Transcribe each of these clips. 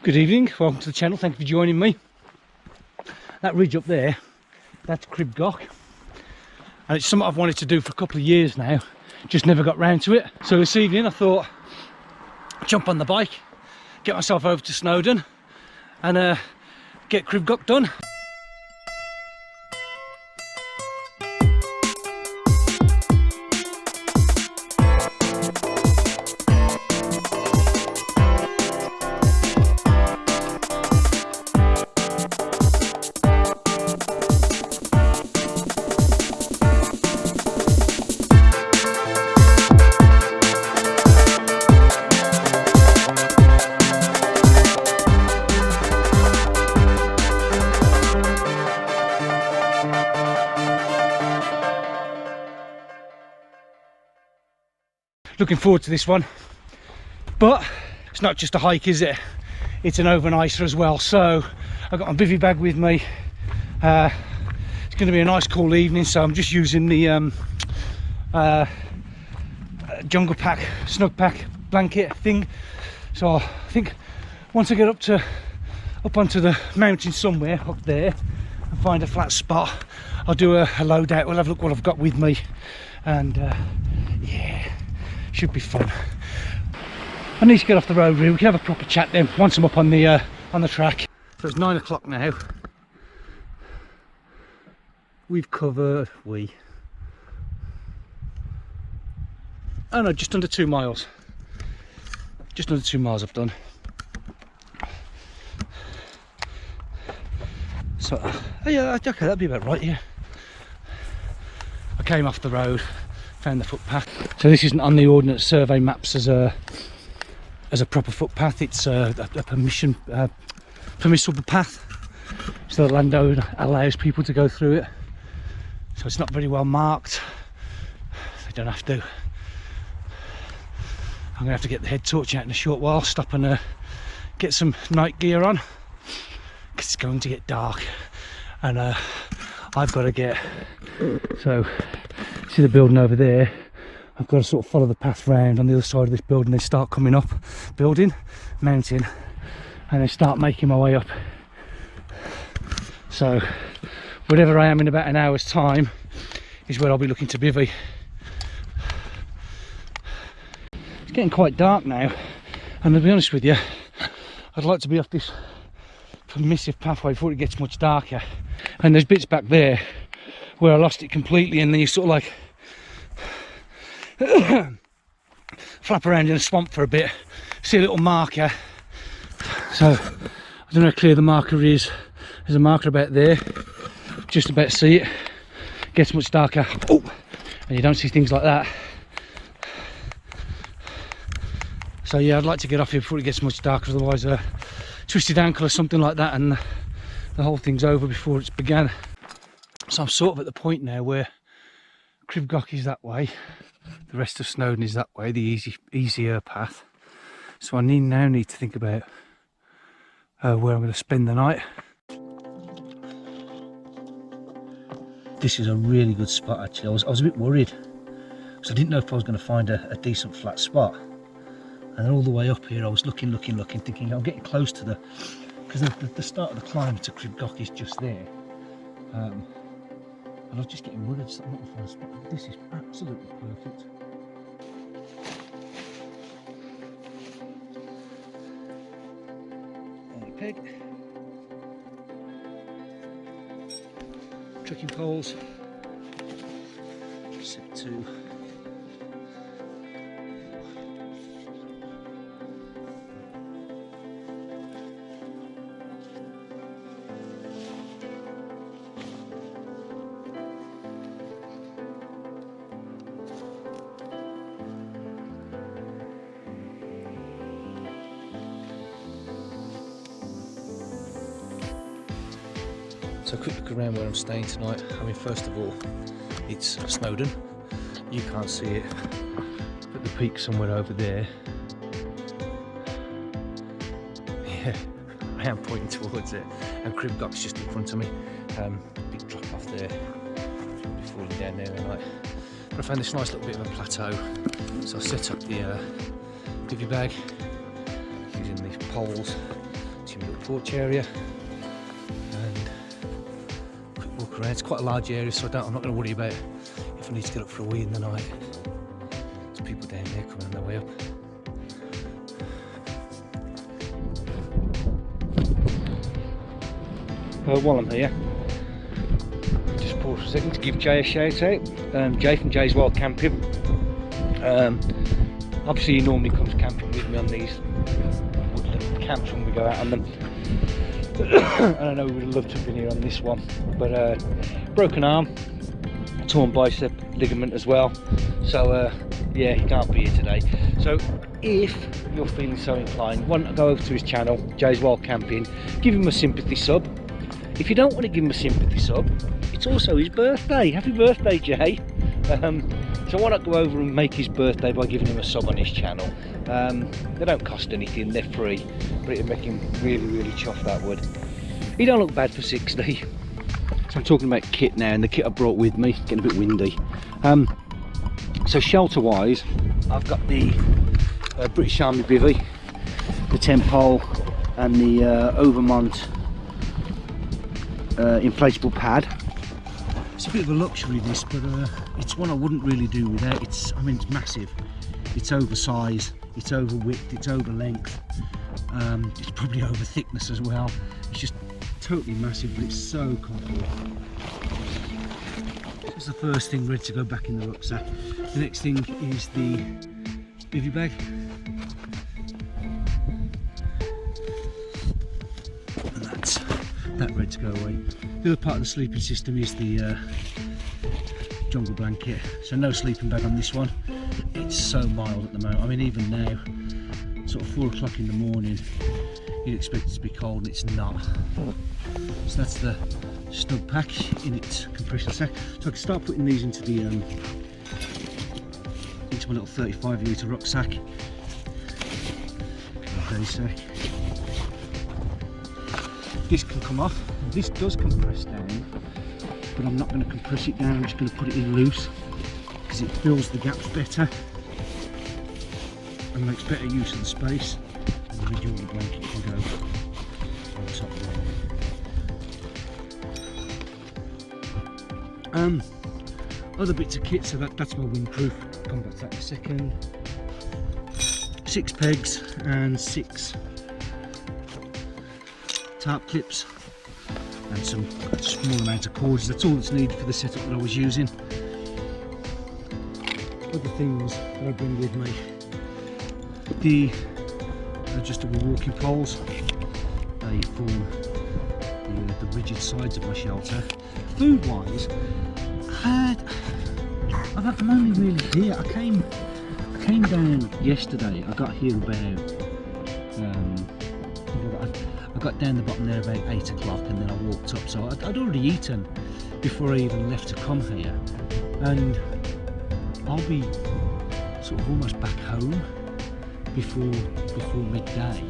Good evening, welcome to the channel, thank you for joining me. That ridge up there, that's Crib Goch, and it's something I've wanted to do for a couple of years now, just never got round to it. So this evening I thought, jump on the bike, get myself over to Snowden and get Crib Goch done. Looking forward to this one, but it's not just a hike, is it? It's an overnighter as well. So I've got my bivvy bag with me. It's going to be a nice cool evening, so I'm just using the jungle pack, snug pack blanket thing. So I think once I get up onto the mountain somewhere up there and find a flat spot, I'll do a load out. We'll have a look what I've got with me, and yeah, should be fun. I need to get off the road really. We can have a proper chat then once I'm up on the track. So it's 9 o'clock now. We've covered oh no, just under 2 miles. Just under 2 miles I've done. So oh yeah, okay, that'd be about right. Yeah, I came off the road, found the footpath. So this isn't on the Ordnance Survey maps as a proper footpath. It's a permissible path, so the landowner allows people to go through it. So it's not very well marked. They don't have to. I'm gonna have to get the head torch out in a short while, stop and get some night gear on, because it's going to get dark, and I've got to get. So see the building over there, I've got to sort of follow the path round on the other side of this building, then start coming up mountain, and then start making my way up. So whatever I am in about an hour's time is where I'll be looking to bivvy. It's getting quite dark now, and to be honest with you, I'd like to be off this permissive pathway before it gets much darker. And there's bits back there where I lost it completely, and then you sort of like flap around in a swamp for a bit, see a little marker. So I don't know how clear the marker is. There's a marker about there, just about to see it. Gets much darker, oh, and you don't see things like that. So yeah, I'd like to get off here before it gets much darker, otherwise a twisted ankle or something like that and the whole thing's over before it's began. So I'm sort of at the point now where Crib Goch is that way, the rest of Snowden is that way, the easier path. So I now need to think about where I'm going to spend the night. This is a really good spot actually. I was a bit worried because I didn't know if I was going to find a decent flat spot. And then all the way up here I was looking, thinking I'm getting close to because the start of the climb to Crib Goch is just there. And I was just getting worried that I'm not going to find a spot. But this is absolutely perfect. Only peg. Trekking poles. Set 2. So a quick look around where I'm staying tonight. I mean, first of all, it's Snowden. You can't see it, but the peak's somewhere over there. Yeah, I am pointing towards it, and Crib Goch's just in front of me. Big drop off there, be falling down there tonight. But I found this nice little bit of a plateau, so I set up the bivvy bag using these poles in the little porch area and quick walk around. It's quite a large area, so I'm not going to worry about if I need to get up for a wee in the night. There's people down there coming on their way up. While I'm here, just pause for a second to give Jay a shout out. Jay from Jay's Wild Camping. Obviously he normally comes camping with me on these woodland camps when we go out on them. And I know we would love to have been here on this one, but broken arm, torn bicep ligament as well, so yeah, he can't be here today. So if you're feeling so inclined, why not go over to his channel, Jay's Wild Camping, give him a sympathy sub. If you don't want to give him a sympathy sub, it's also his birthday. Happy birthday, Jay. So why not go over and make his birthday by giving him a sub on his channel. They don't cost anything, they're free, but it'll make him really, really chuffed, that would. He don't look bad for 60. So I'm talking about kit now, and the kit I brought with me, getting a bit windy. So shelter wise, I've got the British Army bivvy, the Tempole and the Overmont inflatable pad. It's a bit of a luxury this, but it's one I wouldn't really do without. It's massive, it's oversized, it's over width, it's over length, it's probably over thickness as well. It's just totally massive, but it's so comfortable. That's the first thing ready to go back in the rucksack. The next thing is the bivvy bag. And that's that ready to go away. The other part of the sleeping system is the jungle blanket. So no sleeping bag on this one. It's so mild at the moment. I mean, even now, sort of 4 o'clock in the morning, you'd expect it to be cold, and it's not. So that's the snug pack in its compression sack. So I can start putting these into the into my little 35 litre rucksack. Okay, sack. This can come off. This does compress down, but I'm not going to compress it down. I'm just going to put it in loose because it fills the gaps better and makes better use of the space. And the jungle blanket can go on top there. Other bits of kit, so that's my windproof. Come back to that in a second. 6 pegs and 6 tarp clips and some small amount of cords. That's all that's needed for the setup that I was using. Other things that I bring with me: the adjustable walking poles. They form the rigid sides of my shelter. Food wise, I'm only really here. I came down yesterday. I got here about I got down the bottom there about 8 o'clock, and then I walked up. So I'd already eaten before I even left to come here, and I'll be sort of almost back home before midday.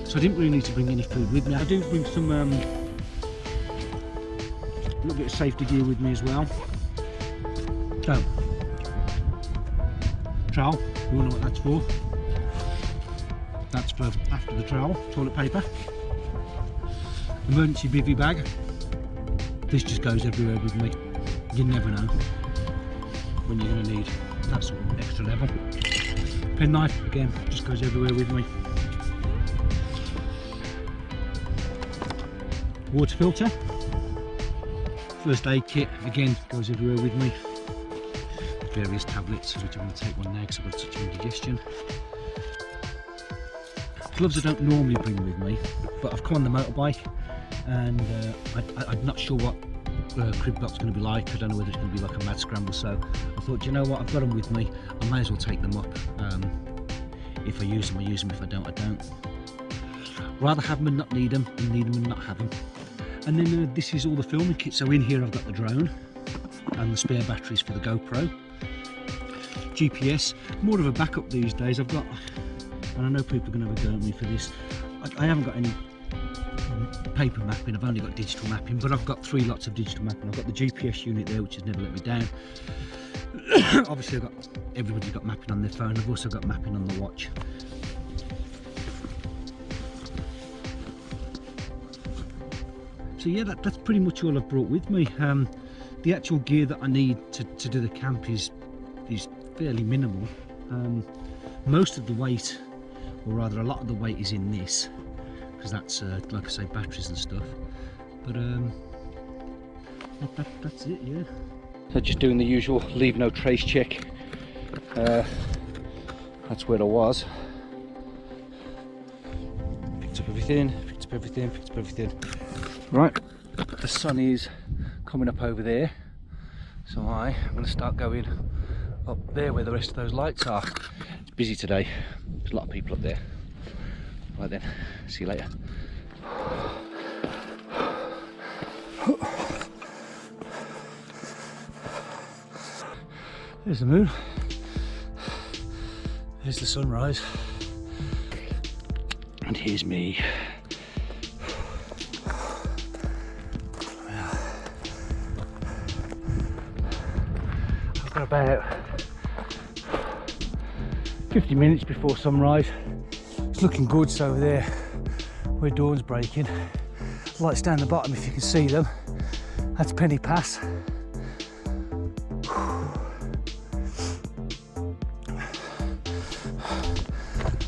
So I didn't really need to bring any food with me. I do bring some a little bit of safety gear with me as well. So, trowel, you all know what that's for. That's for after the trowel, toilet paper. Emergency bivvy bag. This just goes everywhere with me. You never know when you're going to need that sort of extra level. Pen knife, again, just goes everywhere with me. Water filter. First aid kit, again, goes everywhere with me. Various tablets, which I'm going to take one now because I've got such indigestion. Gloves I don't normally bring with me, but I've come on the motorbike, and I'm not sure what crib block's going to be like. I don't know whether it's going to be like a mad scramble, so I thought, you know what, I've got them with me, I may as well take them up. If I use them, I use them. If I don't, I don't. Rather have them and not need them, than need them and not have them. And then this is all the filming kit. So in here I've got the drone and the spare batteries for the GoPro. GPS, more of a backup these days. I've got, and I know people are going to have a go at me for this, I haven't got any paper mapping, I've only got digital mapping, but I've got 3 lots of digital mapping. I've got the GPS unit there, which has never let me down. Obviously everybody's got mapping on their phone. I've also got mapping on the watch. So yeah, that's pretty much all I've brought with me. The actual gear that I need to do the camp is fairly minimal. Most of the weight, or rather a lot of the weight, is in this, because that's like I say, batteries and stuff. But that's it, yeah. So just doing the usual leave no trace check. That's where I was. Picked up everything, picked up everything, picked up everything. Right, the sun is coming up over there, so I'm going to start going up there where the rest of those lights are. It's busy today, there's a lot of people up there. Right then, see you later. There's the moon, there's the sunrise, and here's me. I've got about 50 minutes before sunrise. It's looking good, so over there where dawn's breaking. Lights down the bottom, if you can see them, that's Penny Pass.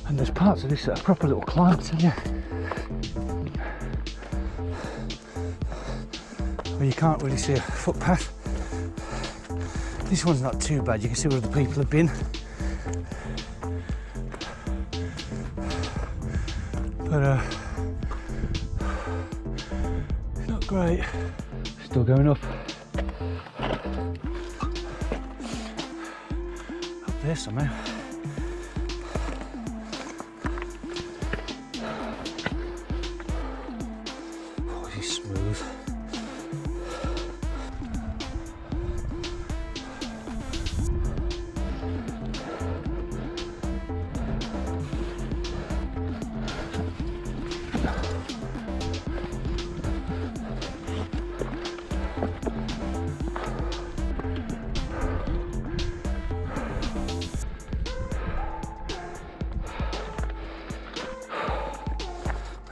And there's parts of this that are proper little climb, I tell you. Where you can't really see a footpath. This one's not too bad, you can see where the people have been. But it's not great. Still going up. Up there somehow. Oh, he's smooth.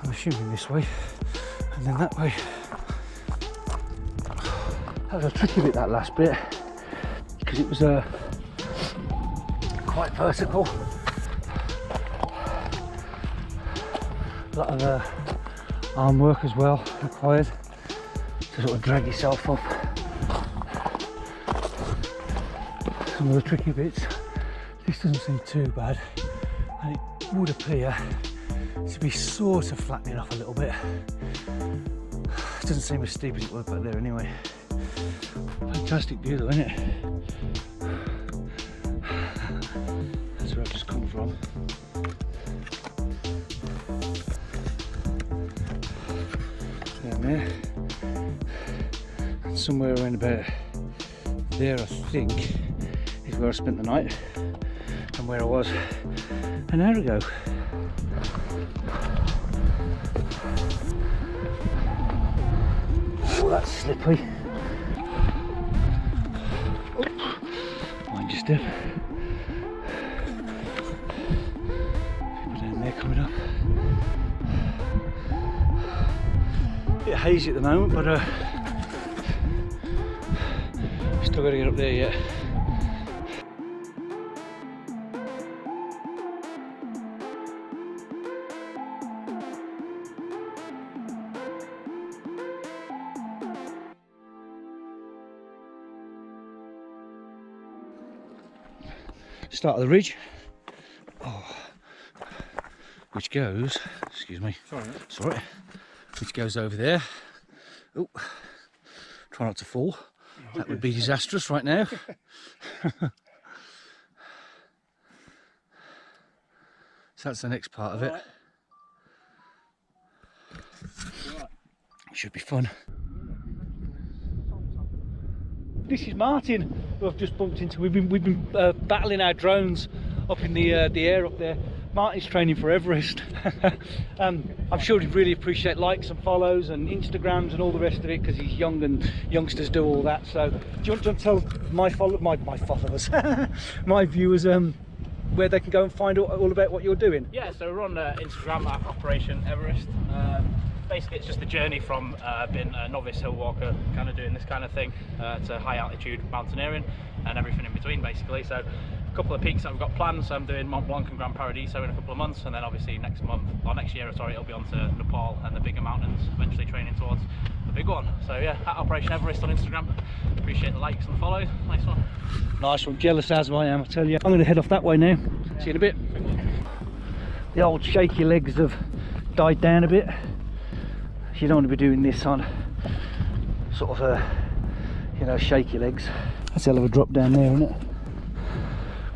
Assuming this way and then that way. That was a tricky bit, that last bit, because it was quite vertical. A lot of arm work as well required to sort of drag yourself up. Some of the tricky bits. This doesn't seem too bad, and it would appear to be sort of flattening off a little bit. It doesn't seem as steep as it was back there anyway. Fantastic view though, isn't it? That's where I've just come from. Down there. And somewhere around about there, I think, is where I spent the night and where I was an hour ago. Oh, that's slippery. Oh, mind your step. People down there coming up. A bit hazy at the moment, but still got to get up there yet. Start of the ridge, which goes, excuse me, sorry, which goes over there. Oh, try not to fall, that would be disastrous right now. So that's the next part of it. It should be fun. This is Martin, who I've just bumped into. We've been battling our drones up in the air up there. Martin's training for Everest. I'm sure he'd really appreciate likes and follows and Instagrams and all the rest of it, because he's young and youngsters do all that. So do you want to tell my followers, my viewers, where they can go and find all about what you're doing? Yeah, so we're on Instagram at Operation Everest. Basically, it's just a journey from being a novice hill walker, kind of doing this kind of thing, to high altitude mountaineering and everything in between, basically. So a couple of peaks that we've got planned. So I'm doing Mont Blanc and Grand Paradiso in a couple of months, and then obviously next year, sorry, it'll be on to Nepal and the bigger mountains, eventually training towards the big one. So yeah, at Operation Everest on Instagram. Appreciate the likes and the follows. Nice one. Nice one. Jealous as I am, I tell you. I'm going to head off that way now. See you in a bit. The old shaky legs have died down a bit. You don't want to be doing this on sort of you know, shaky legs. That's a hell of a drop down there, isn't it?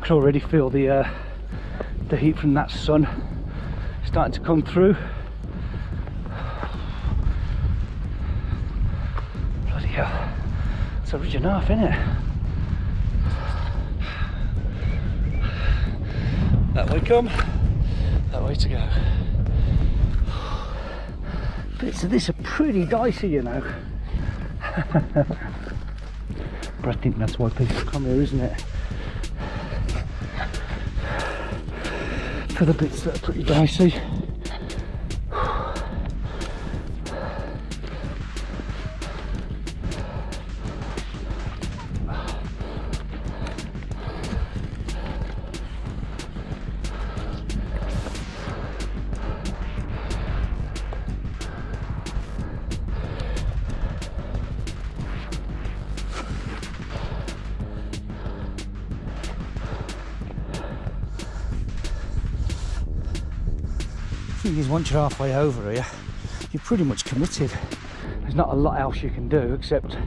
I can already feel the heat from that sun starting to come through. Bloody hell, it's a ridge and a half, isn't it? That way come, that way to go. Bits of this are pretty dicey, you know. But I think that's why people come here, isn't it? For the bits that are pretty dicey. Thing is, once you're halfway over here, you're pretty much committed. There's not a lot else you can do except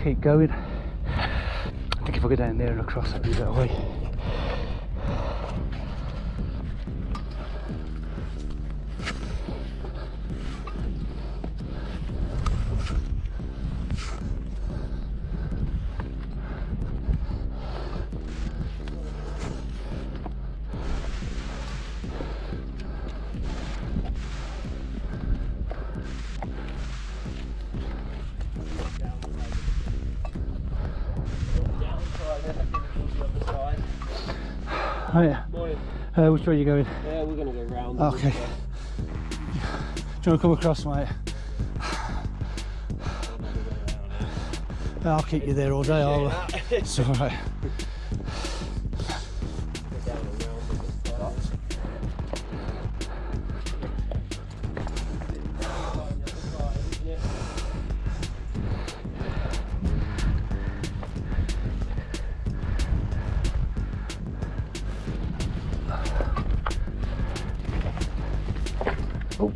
keep going. I think if I go down there and across, that'd be a better way. Oh yeah. Which way are you going? Yeah, we're going to go round. Okay. Do you want to come across, mate? I'll keep you there all day. It's alright. Oh.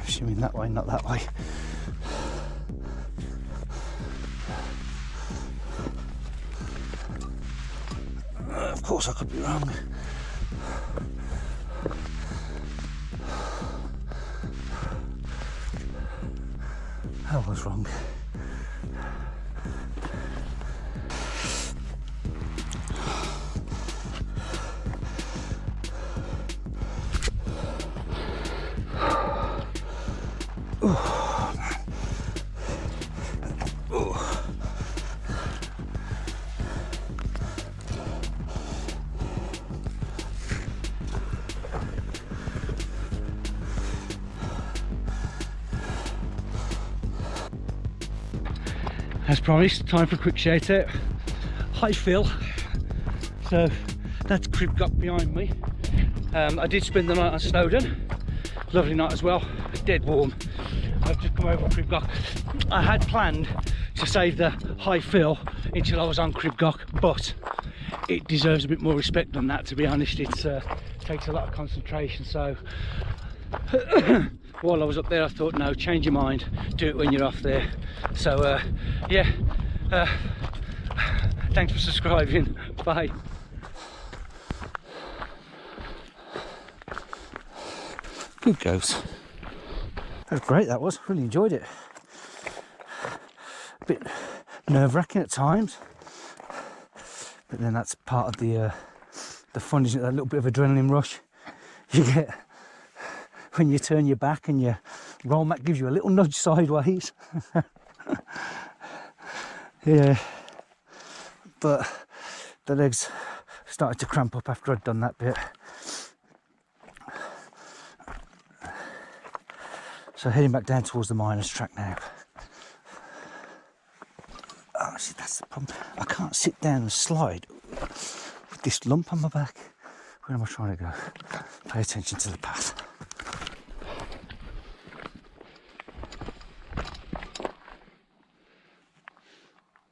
Assuming that way, not that way. Of course I could be wrong. I was wrong. As promised, time for a quick shout out. Hi Phil. So that's Cribgock behind me. I did spend the night on Snowden. Lovely night as well. Dead warm. I've just come over Cribgock. I had planned to save the Hi Phil until I was on Cribgock, but it deserves a bit more respect than that, to be honest. It takes a lot of concentration, so while I was up there I thought, no, change your mind, do it when you're off there. So yeah, thanks for subscribing. Bye. Good goes. That was great, that was. Really enjoyed it. A bit nerve-wracking at times, but then that's part of the fun, isn't it? That little bit of adrenaline rush you get when you turn your back and your roll mat gives you a little nudge sideways. Yeah, but the legs started to cramp up after I'd done that bit. So heading back down towards the miners track now. Oh, see, that's the problem. I can't sit down and slide with this lump on my back. Where am I trying to go? Pay attention to the path.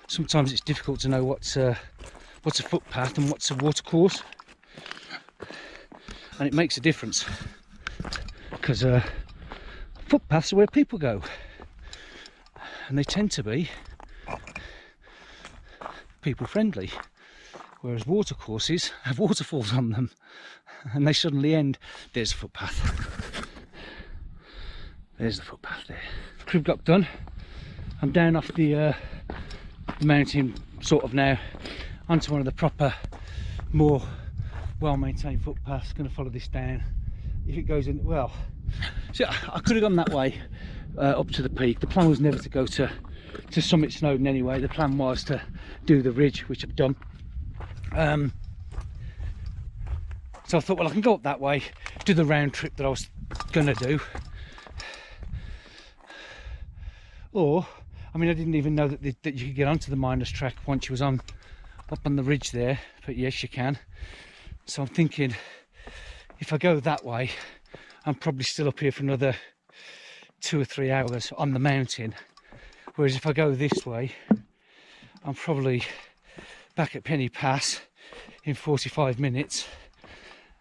Sometimes it's difficult to know what's a footpath and what's a watercourse, and it makes a difference because footpaths are where people go, and they tend to be people friendly, whereas watercourses have waterfalls on them and they suddenly end. There's a footpath. There's the footpath there. Crib got done. I'm down off the mountain sort of now onto one of the proper, more well-maintained footpaths. Going to follow this down. If it goes in, well, see, I could have gone that way up to the peak. The plan was never to go to summit Snowden anyway. The plan was to do the ridge, which I've done. So I thought, well, I can go up that way, do the round trip that I was going to do. Or, I mean, I didn't even know that you could get onto the miners track once you was up on the ridge there, but yes, you can. So I'm thinking, if I go that way, I'm probably still up here for another 2 or 3 hours on the mountain. Whereas if I go this way, I'm probably back at Penny Pass in 45 minutes.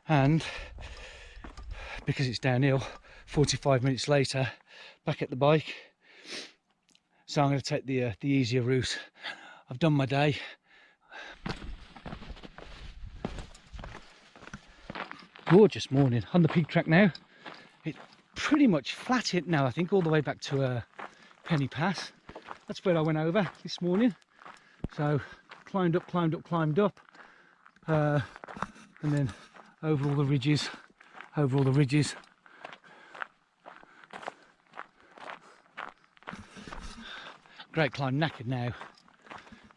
And because it's downhill, 45 minutes later, back at the bike. So I'm going to take the easier route. I've done my day. Gorgeous morning on the peak track now. It's pretty much flat hit now, I think, all the way back to Penny Pass. That's where I went over this morning. So climbed up, and then over all the ridges, Great climb, knackered now.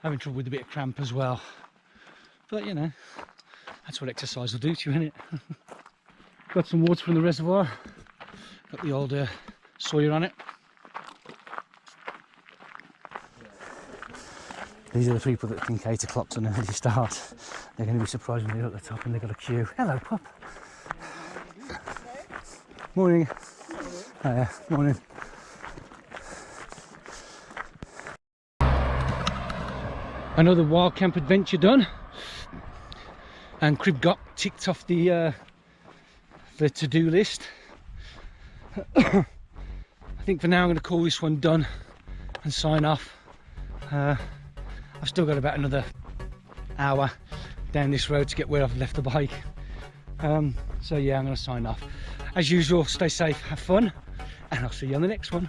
Having trouble with a bit of cramp as well. But you know, that's what exercise will do to you, innit? Got some water from the reservoir. Got the old Sawyer on it. These are the people that think 8 o'clock's an early start. They're going to be surprised when they're at the top and they've got a queue. Hello, pup. Morning. Hiya, morning. Another wild camp adventure done, and Crib got ticked off the to-do list. I think for now I'm going to call this one done and sign off. I've still got about another hour down this road to get where I've left the bike. So yeah, I'm going to sign off. As usual, stay safe, have fun, and I'll see you on the next one.